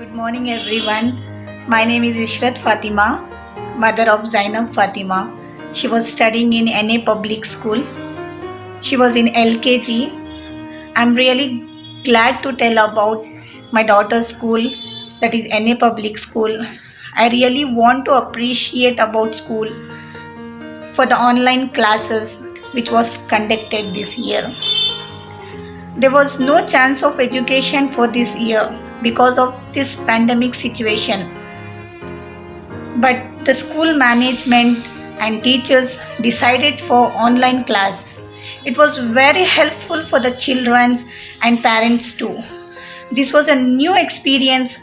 Good morning, everyone. My name is Ishrat Fatima, mother of Zainab Fatima. She was studying in NA Public School. She was in LKG. I'm really glad to tell about my daughter's school, that is NA Public School. I really want to appreciate about school for the online classes which was conducted this year. There was no chance of education for this year because of this pandemic situation. But the school management and teachers decided for online class. It was very helpful for the children and parents too. This was a new experience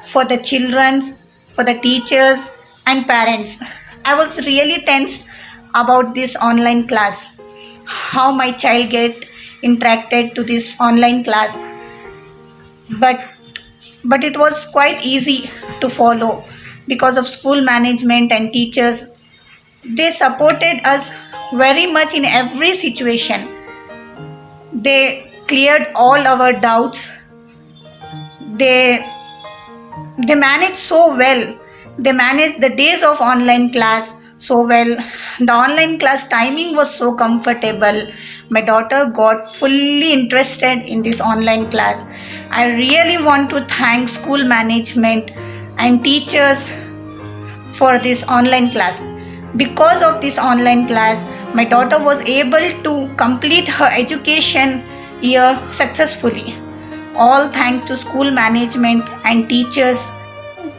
for the children, for the teachers and parents. I was really tensed about this online class. How my child get interacted to this online class. But it was quite easy to follow because of school management and teachers. They supported us very much in every situation. They cleared all our doubts. They managed so well. They managed the days of online class so well. The online class timing was so comfortable. My daughter got fully interested in this online class. I really want to thank school management and teachers for this online class. Because of this online class, my daughter was able to complete her education year successfully. All thanks to school management and teachers.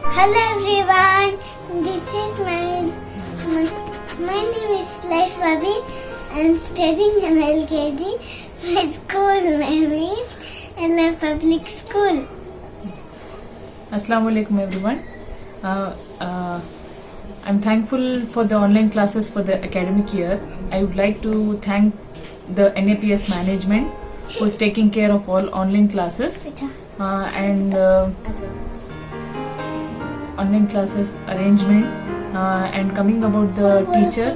Hello everyone, this is my name is Laiswabi. I'm studying in LKG. My school name is LA Public School. Assalamu alaikum everyone. I'm thankful for the online classes for the academic year. I would like to thank the NAPS management who is taking care of all online classes and online classes arrangement and coming about the teacher.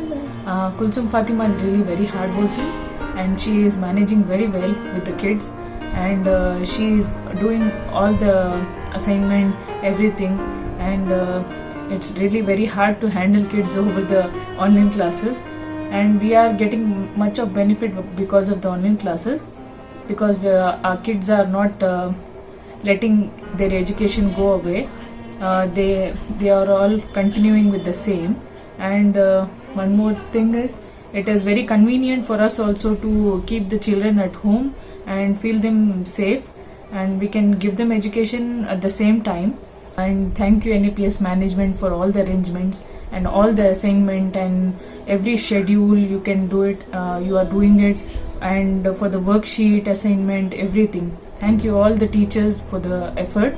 Kulsum Fatima is really very hardworking and she is managing very well with the kids and she is doing all the assignment, everything, and it's really very hard to handle kids over the online classes, and we are getting much of benefit because of the online classes, because our kids are not letting their education go away. They are all continuing with the same. And one more thing is, it is very convenient for us also to keep the children at home and feel them safe, and we can give them education at the same time. And thank you NAPS management for all the arrangements and all the assignment and every schedule you can do it, you are doing it, and for the worksheet, assignment, everything. Thank you all the teachers for the effort.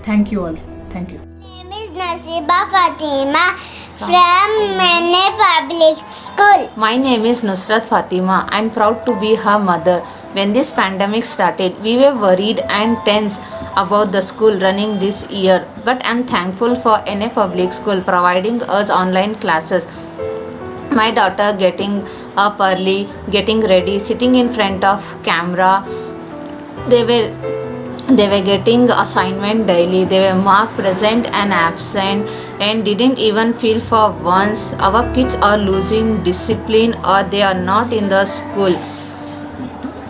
Thank you all. Thank you. My name is Nasiba Fatima from NA Public School. My name is Nusrat Fatima. I'm proud to be her mother. When this pandemic started, we were worried and tense about the school running this year, but I'm thankful for NA Public School providing us online classes. My daughter getting up early, getting ready, sitting in front of camera. They were getting assignment daily. They were marked present and absent and didn't even feel for once our kids are losing discipline or they are not in the school.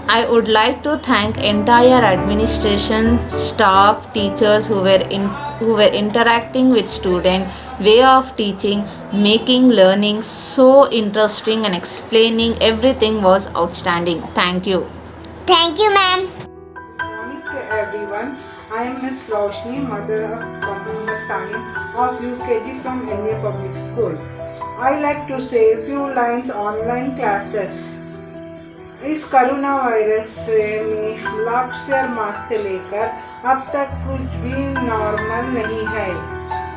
I would like to thank entire administration, staff, teachers who were interacting with students, way of teaching, making learning so interesting and explaining everything was outstanding. Thank you. Thank you, ma'am. Good morning to everyone. I am Ms. Roshni, mother of Muhammad Tani of UKG from NA Public School. I like to say a few lines online classes. इस corona virus में last year March से लेकर अब तक कुछ भी normal नहीं है.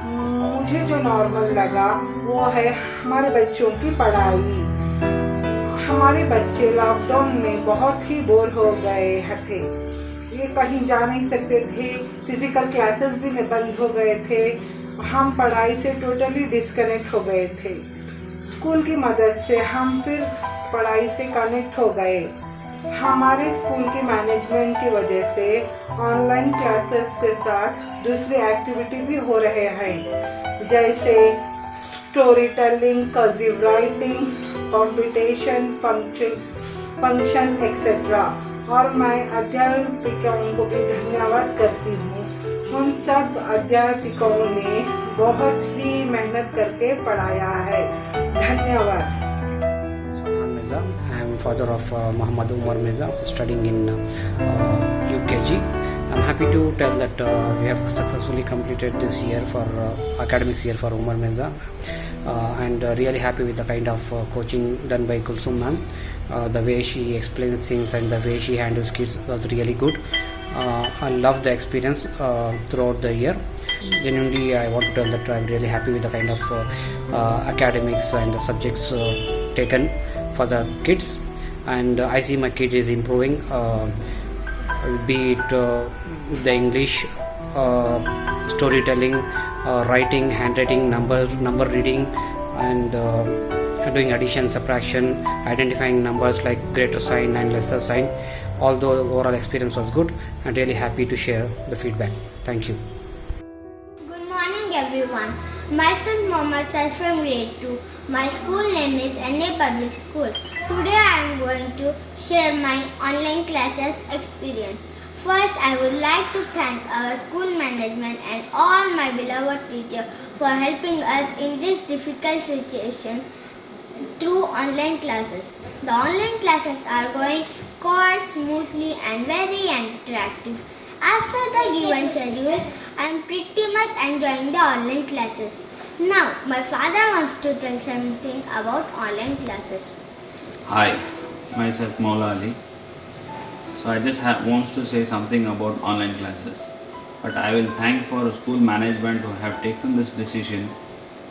मुझे जो नॉर्मल लगा वो है हमारे बच्चों की पढ़ाई. हमारे बच्चे लॉकडाउन में बहुत ही बोर हो गए थे. ये कहीं जा नहीं सकते थे, फिजिकल क्लासेस भी बंद हो गए थे. हम पढ़ाई से टोटली डिस्कनेक्ट हो गए थे. स्कूल की मदद से हम फिर पढ़ाई से कनेक्ट हो गए. हमारे स्कूल की मैनेजमेंट की वजह से ऑनलाइन क्लासेस के साथ दूसरी एक्टिविटी भी हो रहे हैं, जैसे story telling, cursive writing, competition, function etcetera. और मैं अध्यापिकाओं को भी धन्यवाद करती हूँ। उन सब अध्यापिकाओं ने बहुत ही मेहनत करके पढ़ाया है। धन्यवाद। Farhan Mirza. I am father of Muhammad Umar Mirza, studying in UKG. I'm happy to tell that we have successfully completed this year for academics year for Umar Mirza, and really happy with the kind of coaching done by Kulsum ma'am. The way she explains things and the way she handles kids was really good. I love the experience throughout the year. Genuinely, I want to tell that I'm really happy with the kind of academics and the subjects taken for the kids, and I see my kid is improving, be it the English, storytelling, writing, handwriting, number reading, and doing addition, subtraction, identifying numbers like greater sign and lesser sign. Although the overall experience was good, I'm really happy to share the feedback. Thank you. Good morning everyone. Myself Mohammad Saif from grade 2. My school name is NA Public School. Today I am going to share my online classes experience. First, I would like to thank our school management and all my beloved teachers for helping us in this difficult situation through online classes. The online classes are going quite smoothly and very interactive. As per the given schedule, I am pretty much enjoying the online classes. Now, my father wants to tell something about online classes. Hi, myself Maula Ali. So I just wants to say something about online classes. But I will thank for school management who have taken this decision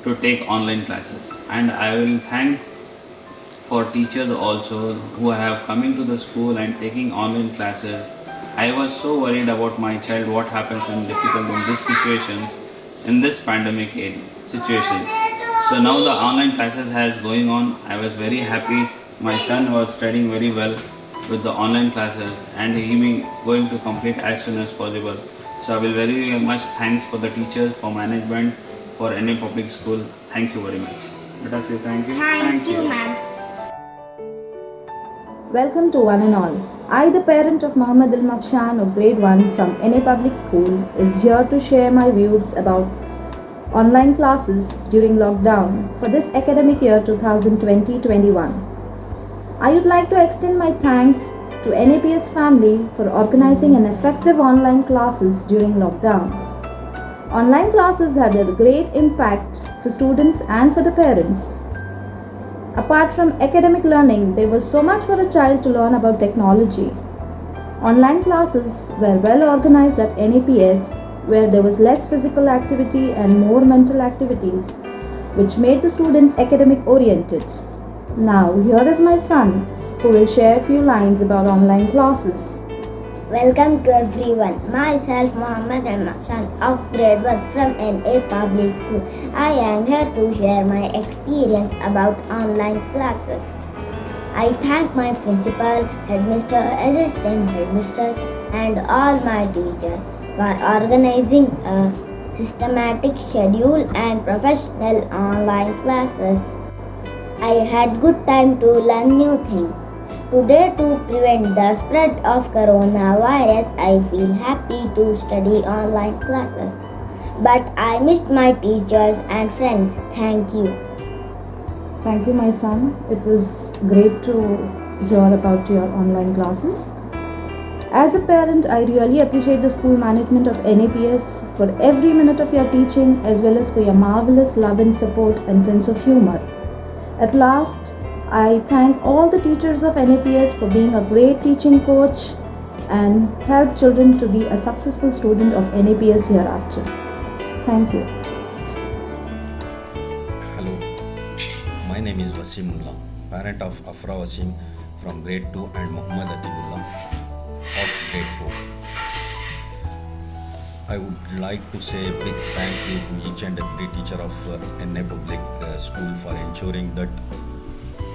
to take online classes. And I will thank for teachers also who have coming to the school and taking online classes. I was so worried about my child, what happens in difficult in these situations, in this pandemic situations. So now the online classes has going on. I was very happy. My son was studying very well with the online classes, and he will going to complete as soon as possible. So I will very much thanks for the teachers, for management, for NA Public School. Thank you very much. Let us say thank you. Thank you, ma'am. Welcome to one and all. I, the parent of Muhammad Al-Mafshan of grade 1 from NA Public School, is here to share my views about online classes during lockdown for this academic year 2020-21. I would like to extend my thanks to NAPS family for organizing an effective online classes during lockdown. Online classes had a great impact for students and for the parents. Apart from academic learning, there was so much for a child to learn about technology. Online classes were well organized at NAPS, where there was less physical activity and more mental activities, which made the students academic oriented. Now, here is my son, who will share a few lines about online classes. Welcome to everyone. Myself Muhammad Al-Mafshan of grade 1 from NA Public School. I am here to share my experience about online classes. I thank my principal, headmaster, assistant headmaster and all my teachers for organizing a systematic schedule and professional online classes. I had good time to learn new things. Today, to prevent the spread of coronavirus, I feel happy to study online classes. But I missed my teachers and friends. Thank you. Thank you, my son. It was great to hear about your online classes. As a parent, I really appreciate the school management of NAPS for every minute of your teaching, as well as for your marvelous love and support and sense of humor. At last, I thank all the teachers of NAPS for being a great teaching coach and help children to be a successful student of NAPS hereafter. Thank you. Hello, my name is Wasimullah, parent of Afra Wasim from grade 2 and Muhammad Atibullah of grade 4. I would like to say a big thank you to each and every teacher of NA Public School for ensuring that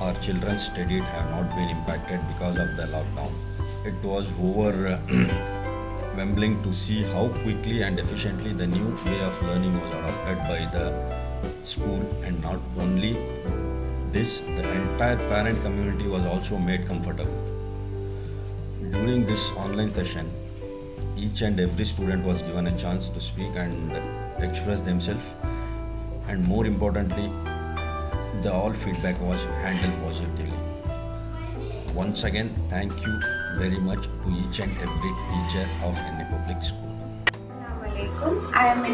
our children's studies have not been impacted because of the lockdown. It was overwhelming to see how quickly and efficiently the new way of learning was adopted by the school, and not only this, the entire parent community was also made comfortable. During this online session, each and every student was given a chance to speak and express themselves, and more importantly, the all feedback was handled positively. Once again, thank you very much to each and every teacher of NA Public School. Assalamualaikum. I am a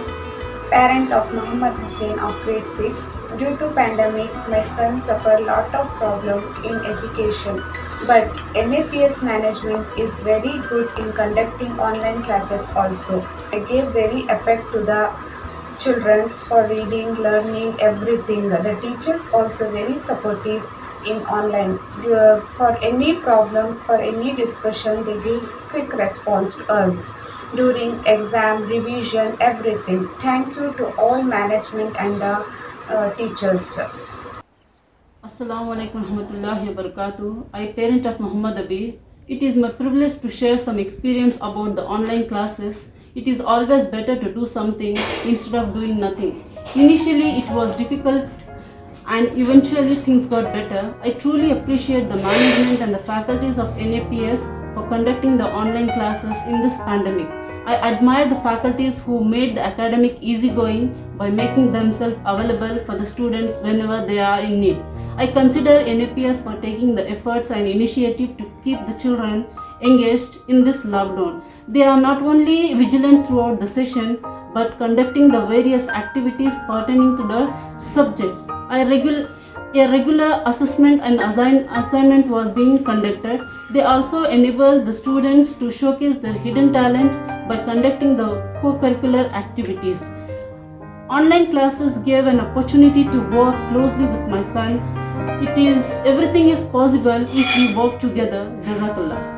parent of Muhammad Hussain of grade 6. Due to pandemic, my son suffered a lot of problem in education. But NAPS management is very good in conducting online classes also. They gave very effect to the children's for reading, learning, everything. The teachers also very supportive in online. For any problem, for any discussion, they give quick response to us during exam, revision, everything. Thank you to all management and the teachers. Assalamu alaikum warahmatullahi wabarakatuh. I, parent of Muhammad Abi. It is my privilege to share some experience about the online classes. It is always better to do something instead of doing nothing. Initially, it was difficult and eventually things got better. I truly appreciate the management and the faculties of NAPS for conducting the online classes in this pandemic. I admire the faculties who made the academic easygoing by making themselves available for the students whenever they are in need. I consider NAPS for taking the efforts and initiative to keep the children engaged in this lockdown. They are not only vigilant throughout the session but conducting the various activities pertaining to the subjects. A regular assessment and assignment was being conducted. They also enabled the students to showcase their hidden talent by conducting the co-curricular activities. Online classes gave an opportunity to work closely with my son. Everything is possible if we work together. Jazakallah.